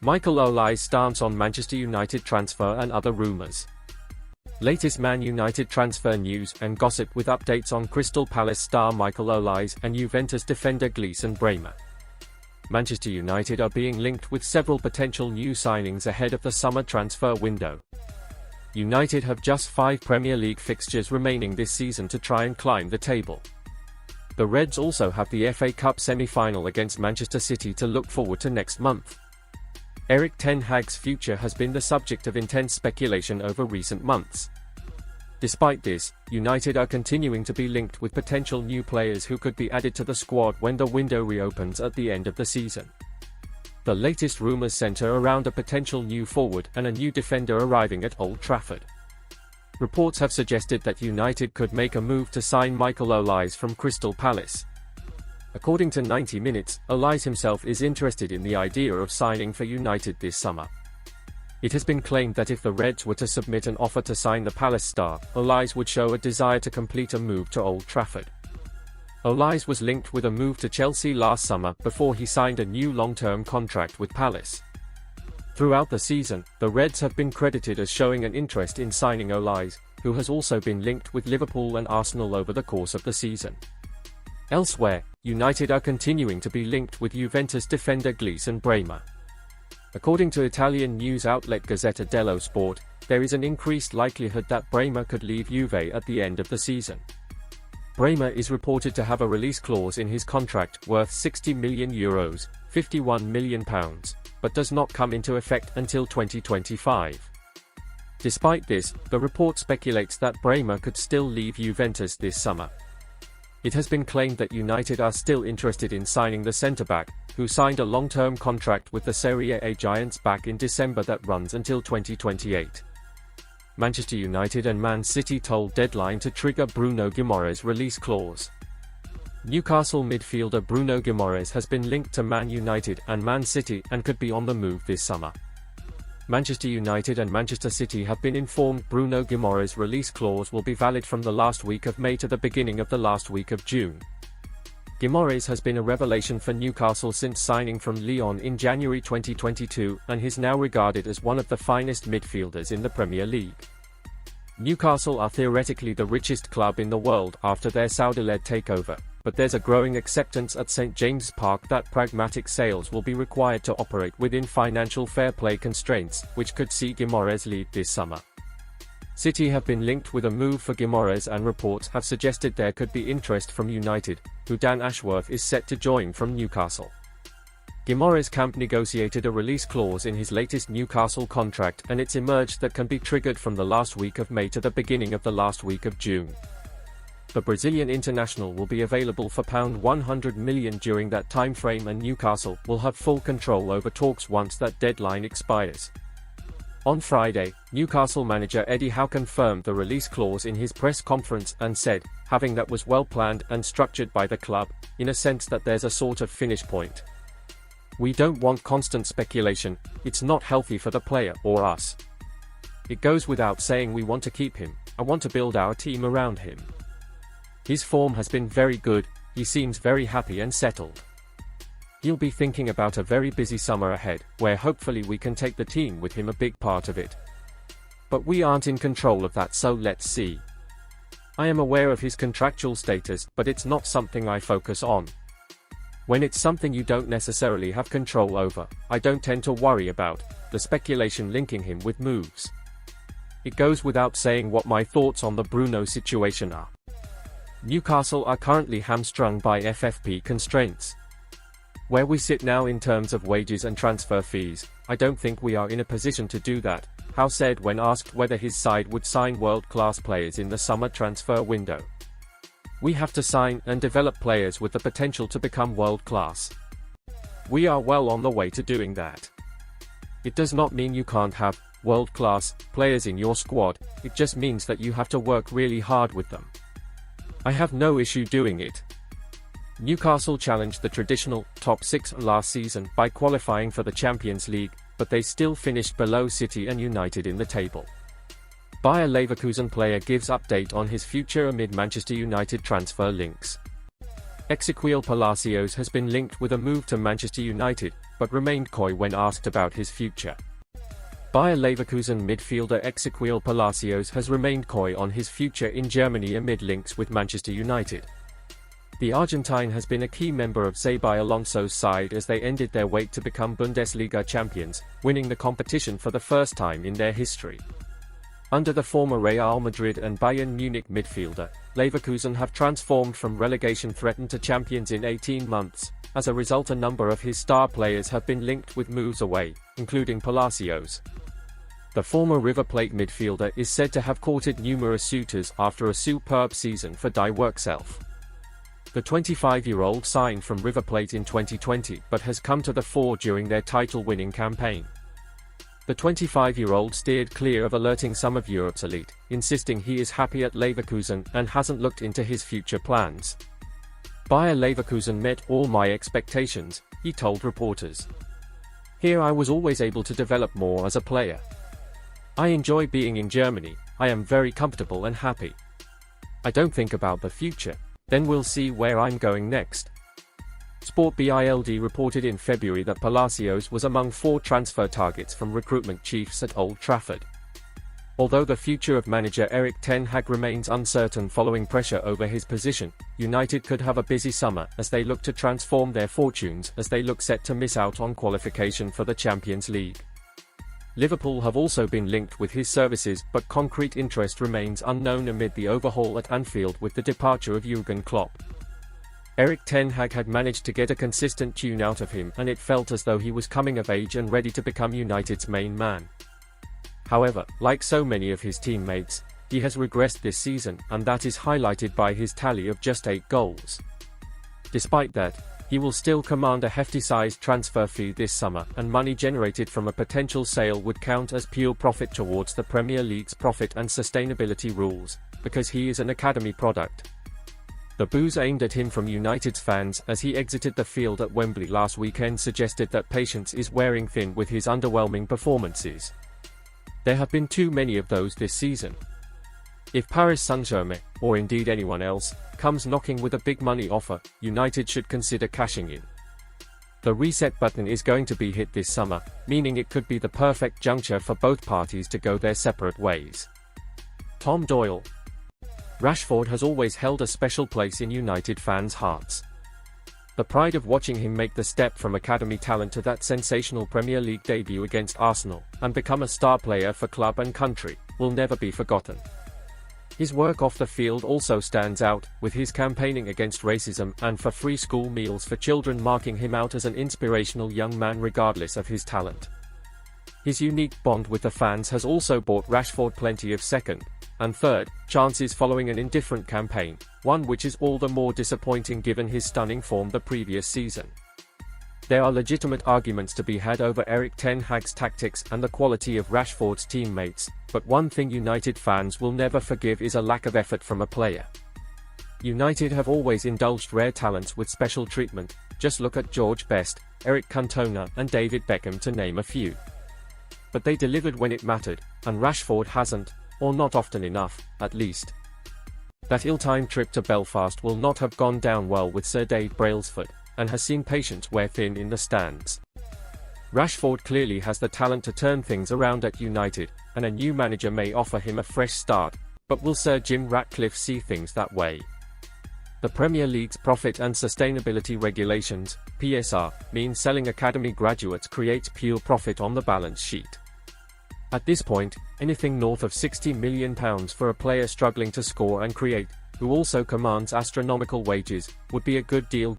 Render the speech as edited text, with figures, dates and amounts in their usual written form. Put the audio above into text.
Michael Olise stance on Manchester United transfer and other rumours. Latest Man United transfer news and gossip with updates on Crystal Palace star Michael Olise and Juventus defender Gleison Bremer. Manchester United are being linked with several potential new signings ahead of the summer transfer window. United have just 5 Premier League fixtures remaining this season to try and climb the table. The Reds also have the FA Cup semi-final against Manchester City to look forward to next month. Erik ten Hag's future has been the subject of intense speculation over recent months. Despite this, United are continuing to be linked with potential new players who could be added to the squad when the window reopens at the end of the season. The latest rumours centre around a potential new forward and a new defender arriving at Old Trafford. Reports have suggested that United could make a move to sign Michael Olise from Crystal Palace. According to 90 Minutes, Olise himself is interested in the idea of signing for United this summer. It has been claimed that if the Reds were to submit an offer to sign the Palace star, Olise would show a desire to complete a move to Old Trafford. Olise was linked with a move to Chelsea last summer before he signed a new long-term contract with Palace. Throughout the season, the Reds have been credited as showing an interest in signing Olise, who has also been linked with Liverpool and Arsenal over the course of the season. Elsewhere, United are continuing to be linked with Juventus defender Gleison Bremer. According to Italian news outlet Gazzetta dello Sport, there is an increased likelihood that Bremer could leave Juve at the end of the season. Bremer is reported to have a release clause in his contract worth €60 million, £51 million, but does not come into effect until 2025. Despite this, the report speculates that Bremer could still leave Juventus this summer. It has been claimed that United are still interested in signing the centre-back, who signed a long-term contract with the Serie A giants back in December that runs until 2028. Manchester United and Man City told Deadline to trigger Bruno Guimaraes' release clause. Newcastle midfielder Bruno Guimaraes has been linked to Man United and Man City and could be on the move this summer. Manchester United and Manchester City have been informed Bruno Guimaraes' release clause will be valid from the last week of May to the beginning of the last week of June. Guimaraes has been a revelation for Newcastle since signing from Lyon in January 2022 and is now regarded as one of the finest midfielders in the Premier League. Newcastle are theoretically the richest club in the world after their Saudi-led takeover, but there's a growing acceptance at St James's Park that pragmatic sales will be required to operate within financial fair play constraints, which could see Guimaraes leave this summer. City have been linked with a move for Guimaraes and reports have suggested there could be interest from United, who Dan Ashworth is set to join from Newcastle. Guimaraes' camp negotiated a release clause in his latest Newcastle contract and it's emerged that can be triggered from the last week of May to the beginning of the last week of June. The Brazilian international will be available for £100 million during that time frame and Newcastle will have full control over talks once that deadline expires. On Friday, Newcastle manager Eddie Howe confirmed the release clause in his press conference and said, having that was well planned and structured by the club, in a sense that there's a sort of finish point. We don't want constant speculation, it's not healthy for the player or us. It goes without saying we want to keep him, I want to build our team around him. His form has been very good, he seems very happy and settled. He'll be thinking about a very busy summer ahead, where hopefully we can take the team with him, a big part of it. But we aren't in control of that, so let's see. I am aware of his contractual status, but it's not something I focus on. When it's something you don't necessarily have control over, I don't tend to worry about the speculation linking him with moves. It goes without saying what my thoughts on the Bruno situation are. Newcastle are currently hamstrung by FFP constraints. Where we sit now in terms of wages and transfer fees, I don't think we are in a position to do that, Howe said when asked whether his side would sign world-class players in the summer transfer window. We have to sign and develop players with the potential to become world-class. We are well on the way to doing that. It does not mean you can't have world-class players in your squad, it just means that you have to work really hard with them. I have no issue doing it. Newcastle challenged the traditional top 6 last season by qualifying for the Champions League, but they still finished below City and United in the table. Bayer Leverkusen player gives update on his future amid Manchester United transfer links. Exequiel Palacios has been linked with a move to Manchester United, but remained coy when asked about his future. Bayer Leverkusen midfielder Exequiel Palacios has remained coy on his future in Germany amid links with Manchester United. The Argentine has been a key member of Xabi Alonso's side as they ended their wait to become Bundesliga champions, winning the competition for the first time in their history. Under the former Real Madrid and Bayern Munich midfielder, Leverkusen have transformed from relegation threatened to champions in 18 months. As a result, a number of his star players have been linked with moves away, including Palacios. The former River Plate midfielder is said to have courted numerous suitors after a superb season for Die Workself. The 25-year-old signed from River Plate in 2020 but has come to the fore during their title-winning campaign. The 25-year-old steered clear of alerting some of Europe's elite, insisting he is happy at Leverkusen and hasn't looked into his future plans. Bayer Leverkusen met all my expectations, he told reporters. Here I was always able to develop more as a player. I enjoy being in Germany, I am very comfortable and happy. I don't think about the future, then we'll see where I'm going next. Sport Bild reported in February that Palacios was among 4 transfer targets from recruitment chiefs at Old Trafford. Although the future of manager Erik ten Hag remains uncertain following pressure over his position, United could have a busy summer as they look to transform their fortunes as they look set to miss out on qualification for the Champions League. Liverpool have also been linked with his services, but concrete interest remains unknown amid the overhaul at Anfield with the departure of Jurgen Klopp. Erik ten Hag had managed to get a consistent tune out of him and it felt as though he was coming of age and ready to become United's main man. However, like so many of his teammates, he has regressed this season, and that is highlighted by his tally of just 8 goals. Despite that, he will still command a hefty-sized transfer fee this summer, and money generated from a potential sale would count as pure profit towards the Premier League's profit and sustainability rules, because he is an academy product. The boos aimed at him from United's fans as he exited the field at Wembley last weekend suggested that patience is wearing thin with his underwhelming performances. There have been too many of those this season. If Paris Saint-Germain, or indeed anyone else, comes knocking with a big money offer, United should consider cashing in. The reset button is going to be hit this summer, meaning it could be the perfect juncture for both parties to go their separate ways. Tom Doyle. Rashford has always held a special place in United fans' hearts. The pride of watching him make the step from academy talent to that sensational Premier League debut against Arsenal, and become a star player for club and country, will never be forgotten. His work off the field also stands out, with his campaigning against racism and for free school meals for children marking him out as an inspirational young man regardless of his talent. His unique bond with the fans has also bought Rashford plenty of second and third chances following an indifferent campaign, one which is all the more disappointing given his stunning form the previous season. There are legitimate arguments to be had over Erik ten Hag's tactics and the quality of Rashford's teammates, but one thing United fans will never forgive is a lack of effort from a player. United have always indulged rare talents with special treatment, just look at George Best, Eric Cantona and David Beckham to name a few. But they delivered when it mattered, and Rashford hasn't, or not often enough, at least. That ill-timed trip to Belfast will not have gone down well with Sir Dave Brailsford, and has seen patience wear thin in the stands. Rashford clearly has the talent to turn things around at United, and a new manager may offer him a fresh start, but will Sir Jim Ratcliffe see things that way? The Premier League's Profit and Sustainability Regulations, PSR, mean selling academy graduates creates pure profit on the balance sheet. At this point, anything north of £60 million for a player struggling to score and create, who also commands astronomical wages, would be a good deal.